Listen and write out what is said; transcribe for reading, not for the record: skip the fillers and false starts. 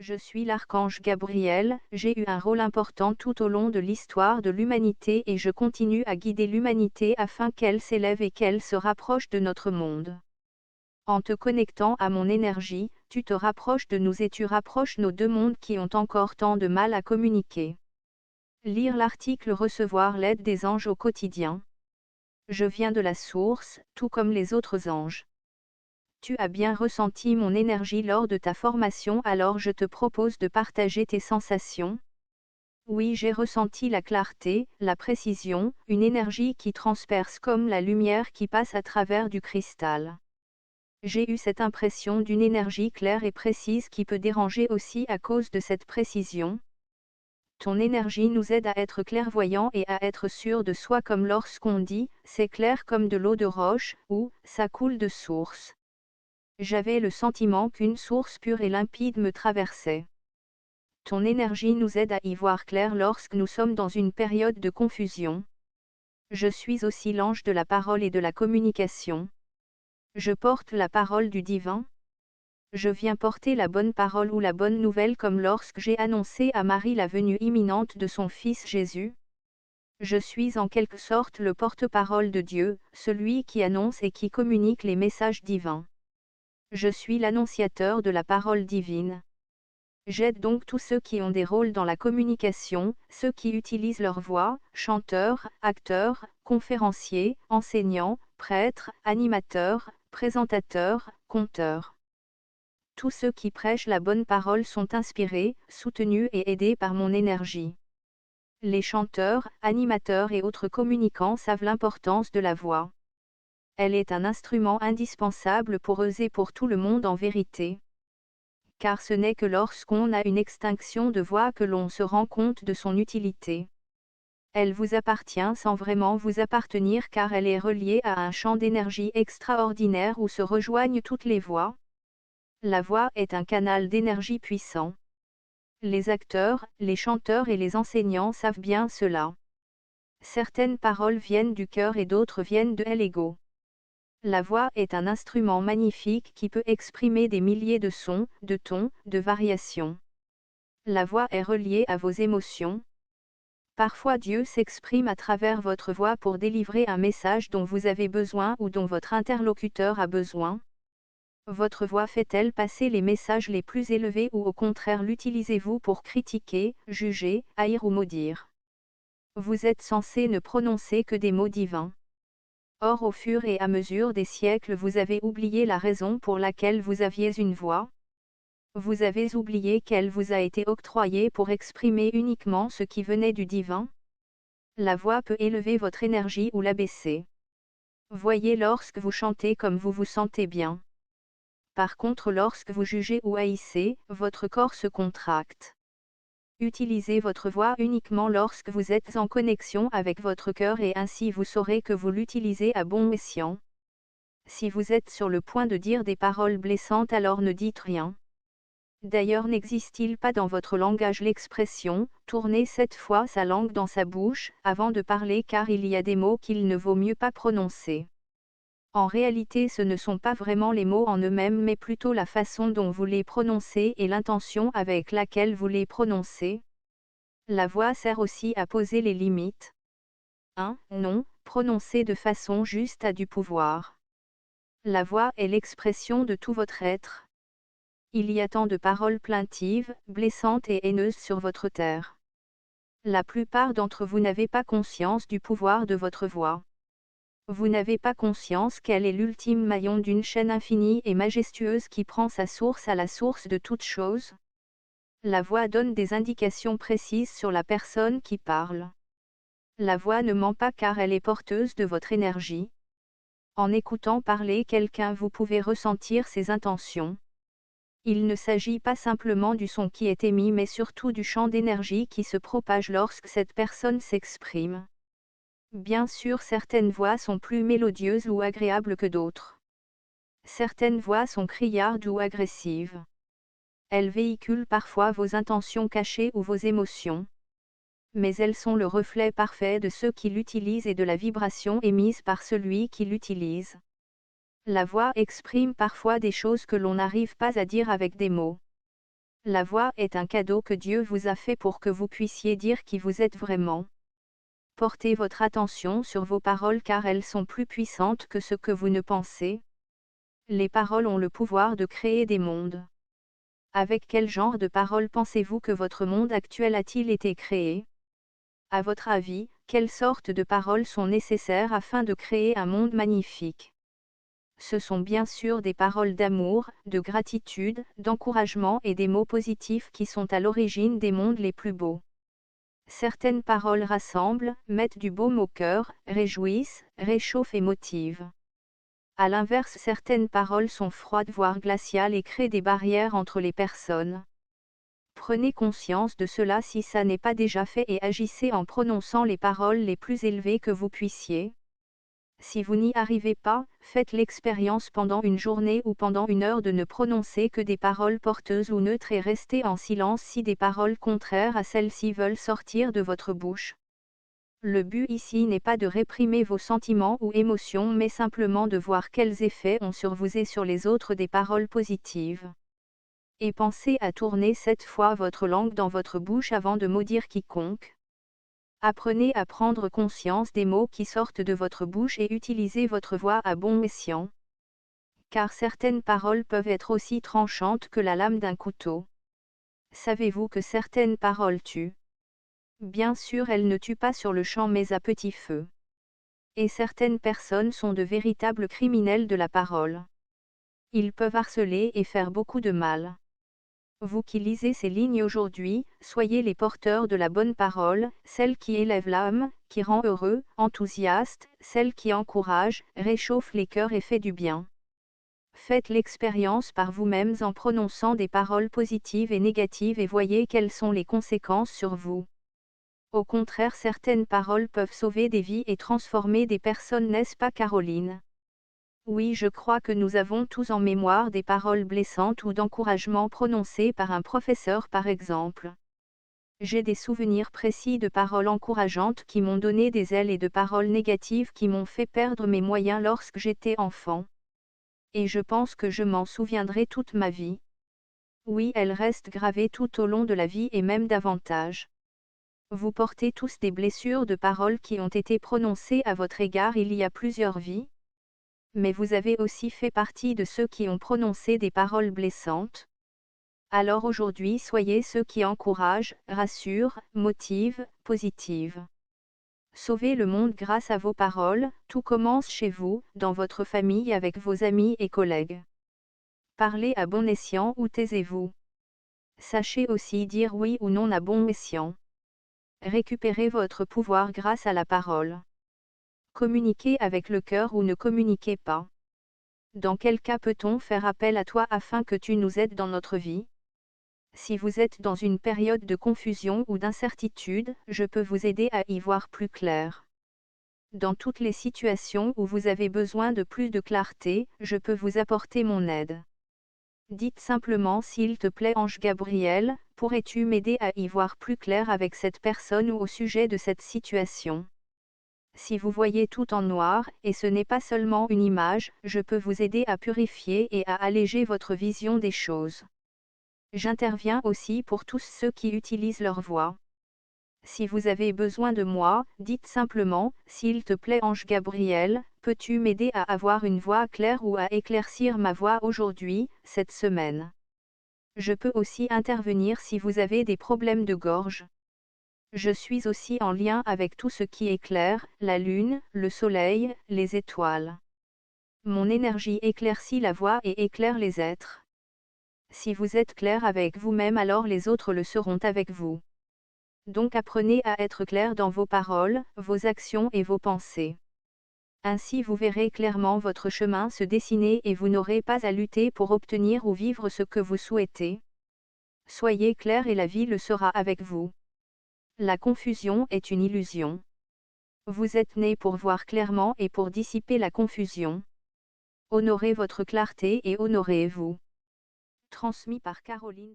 Je suis l'archange Gabriel, j'ai eu un rôle important tout au long de l'histoire de l'humanité et je continue à guider l'humanité afin qu'elle s'élève et qu'elle se rapproche de notre monde. En te connectant à mon énergie, tu te rapproches de nous et tu rapproches nos deux mondes qui ont encore tant de mal à communiquer. Lire l'article Recevoir l'aide des anges au quotidien. Je viens de la source, tout comme les autres anges. Tu as bien ressenti mon énergie lors de ta formation, alors je te propose de partager tes sensations. Oui, j'ai ressenti la clarté, la précision, une énergie qui transperce comme la lumière qui passe à travers du cristal. J'ai eu cette impression d'une énergie claire et précise qui peut déranger aussi à cause de cette précision. Ton énergie nous aide à être clairvoyants et à être sûrs de soi, comme lorsqu'on dit « c'est clair comme de l'eau de roche » ou « ça coule de source ». J'avais le sentiment qu'une source pure et limpide me traversait. Ton énergie nous aide à y voir clair lorsque nous sommes dans une période de confusion. Je suis aussi l'ange de la parole et de la communication. Je porte la parole du divin. Je viens porter la bonne parole ou la bonne nouvelle, comme lorsque j'ai annoncé à Marie la venue imminente de son Fils Jésus. Je suis en quelque sorte le porte-parole de Dieu, celui qui annonce et qui communique les messages divins. Je suis l'annonciateur de la parole divine. J'aide donc tous ceux qui ont des rôles dans la communication, ceux qui utilisent leur voix, chanteurs, acteurs, conférenciers, enseignants, prêtres, animateurs, présentateurs, conteurs. Tous ceux qui prêchent la bonne parole sont inspirés, soutenus et aidés par mon énergie. Les chanteurs, animateurs et autres communicants savent l'importance de la voix. Elle est un instrument indispensable pour eux et pour tout le monde en vérité. Car ce n'est que lorsqu'on a une extinction de voix que l'on se rend compte de son utilité. Elle vous appartient sans vraiment vous appartenir, car elle est reliée à un champ d'énergie extraordinaire où se rejoignent toutes les voix. La voix est un canal d'énergie puissant. Les acteurs, les chanteurs et les enseignants savent bien cela. Certaines paroles viennent du cœur et d'autres viennent de l'ego. La voix est un instrument magnifique qui peut exprimer des milliers de sons, de tons, de variations. La voix est reliée à vos émotions. Parfois Dieu s'exprime à travers votre voix pour délivrer un message dont vous avez besoin ou dont votre interlocuteur a besoin. Votre voix fait-elle passer les messages les plus élevés ou au contraire l'utilisez-vous pour critiquer, juger, haïr ou maudire? Vous êtes censé ne prononcer que des mots divins. Or au fur et à mesure des siècles vous avez oublié la raison pour laquelle vous aviez une voix. Vous avez oublié qu'elle vous a été octroyée pour exprimer uniquement ce qui venait du divin. La voix peut élever votre énergie ou l'abaisser. Voyez lorsque vous chantez comme vous vous sentez bien. Par contre, lorsque vous jugez ou haïssez, votre corps se contracte. Utilisez votre voix uniquement lorsque vous êtes en connexion avec votre cœur et ainsi vous saurez que vous l'utilisez à bon escient. Si vous êtes sur le point de dire des paroles blessantes, alors ne dites rien. D'ailleurs, n'existe-t-il pas dans votre langage l'expression « tourner 7 fois sa langue dans sa bouche » avant de parler, car il y a des mots qu'il ne vaut mieux pas prononcer. En réalité, ce ne sont pas vraiment les mots en eux-mêmes mais plutôt la façon dont vous les prononcez et l'intention avec laquelle vous les prononcez. La voix sert aussi à poser les limites. Un non, prononcé de façon juste a du pouvoir. La voix est l'expression de tout votre être. Il y a tant de paroles plaintives, blessantes et haineuses sur votre terre. La plupart d'entre vous n'avez pas conscience du pouvoir de votre voix. Vous n'avez pas conscience qu'elle est l'ultime maillon d'une chaîne infinie et majestueuse qui prend sa source à la source de toute chose. La voix donne des indications précises sur la personne qui parle. La voix ne ment pas car elle est porteuse de votre énergie. En écoutant parler quelqu'un, vous pouvez ressentir ses intentions. Il ne s'agit pas simplement du son qui est émis mais surtout du champ d'énergie qui se propage lorsque cette personne s'exprime. Bien sûr, certaines voix sont plus mélodieuses ou agréables que d'autres. Certaines voix sont criardes ou agressives. Elles véhiculent parfois vos intentions cachées ou vos émotions. Mais elles sont le reflet parfait de ceux qui l'utilisent et de la vibration émise par celui qui l'utilise. La voix exprime parfois des choses que l'on n'arrive pas à dire avec des mots. La voix est un cadeau que Dieu vous a fait pour que vous puissiez dire qui vous êtes vraiment. Portez votre attention sur vos paroles car elles sont plus puissantes que ce que vous ne pensez. Les paroles ont le pouvoir de créer des mondes. Avec quel genre de paroles pensez-vous que votre monde actuel a-t-il été créé? À votre avis, quelles sortes de paroles sont nécessaires afin de créer un monde magnifique? Ce sont bien sûr des paroles d'amour, de gratitude, d'encouragement et des mots positifs qui sont à l'origine des mondes les plus beaux. Certaines paroles rassemblent, mettent du baume au cœur, réjouissent, réchauffent et motivent. À l'inverse, certaines paroles sont froides voire glaciales et créent des barrières entre les personnes. Prenez conscience de cela si ça n'est pas déjà fait et agissez en prononçant les paroles les plus élevées que vous puissiez. Si vous n'y arrivez pas, faites l'expérience pendant une journée ou pendant une heure de ne prononcer que des paroles porteuses ou neutres et restez en silence si des paroles contraires à celles-ci veulent sortir de votre bouche. Le but ici n'est pas de réprimer vos sentiments ou émotions mais simplement de voir quels effets ont sur vous et sur les autres des paroles positives. Et pensez à tourner 7 fois votre langue dans votre bouche avant de maudire quiconque. Apprenez à prendre conscience des mots qui sortent de votre bouche et utilisez votre voix à bon escient. Car certaines paroles peuvent être aussi tranchantes que la lame d'un couteau. Savez-vous que certaines paroles tuent? Bien sûr, elles ne tuent pas sur le champ mais à petit feu. Et certaines personnes sont de véritables criminels de la parole. Ils peuvent harceler et faire beaucoup de mal. Vous qui lisez ces lignes aujourd'hui, soyez les porteurs de la bonne parole, celle qui élève l'âme, qui rend heureux, enthousiaste, celle qui encourage, réchauffe les cœurs et fait du bien. Faites l'expérience par vous-mêmes en prononçant des paroles positives et négatives et voyez quelles sont les conséquences sur vous. Au contraire, certaines paroles peuvent sauver des vies et transformer des personnes, n'est-ce pas Caroline? Oui, je crois que nous avons tous en mémoire des paroles blessantes ou d'encouragement prononcées par un professeur par exemple. J'ai des souvenirs précis de paroles encourageantes qui m'ont donné des ailes et de paroles négatives qui m'ont fait perdre mes moyens lorsque j'étais enfant. Et je pense que je m'en souviendrai toute ma vie. Oui, elles restent gravées tout au long de la vie et même davantage. Vous portez tous des blessures de paroles qui ont été prononcées à votre égard il y a plusieurs vies. Mais vous avez aussi fait partie de ceux qui ont prononcé des paroles blessantes. Alors aujourd'hui soyez ceux qui encouragent, rassurent, motivent, positivent. Sauvez le monde grâce à vos paroles, tout commence chez vous, dans votre famille avec vos amis et collègues. Parlez à bon escient ou taisez-vous. Sachez aussi dire oui ou non à bon escient. Récupérez votre pouvoir grâce à la parole. Communiquez avec le cœur ou ne communiquez pas. Dans quel cas peut-on faire appel à toi afin que tu nous aides dans notre vie? Si vous êtes dans une période de confusion ou d'incertitude, je peux vous aider à y voir plus clair. Dans toutes les situations où vous avez besoin de plus de clarté, je peux vous apporter mon aide. Dites simplement s'il te plaît Ange Gabriel, pourrais-tu m'aider à y voir plus clair avec cette personne ou au sujet de cette situation? Si vous voyez tout en noir, et ce n'est pas seulement une image, je peux vous aider à purifier et à alléger votre vision des choses. J'interviens aussi pour tous ceux qui utilisent leur voix. Si vous avez besoin de moi, dites simplement, s'il te plaît Ange Gabriel, peux-tu m'aider à avoir une voix claire ou à éclaircir ma voix aujourd'hui, cette semaine? Je peux aussi intervenir si vous avez des problèmes de gorge. Je suis aussi en lien avec tout ce qui est clair, la lune, le soleil, les étoiles. Mon énergie éclaircit la voix et éclaire les êtres. Si vous êtes clair avec vous-même, alors les autres le seront avec vous. Donc apprenez à être clair dans vos paroles, vos actions et vos pensées. Ainsi vous verrez clairement votre chemin se dessiner et vous n'aurez pas à lutter pour obtenir ou vivre ce que vous souhaitez. Soyez clair et la vie le sera avec vous. La confusion est une illusion. Vous êtes né pour voir clairement et pour dissiper la confusion. Honorez votre clarté et honorez-vous. Transmis par Caroline.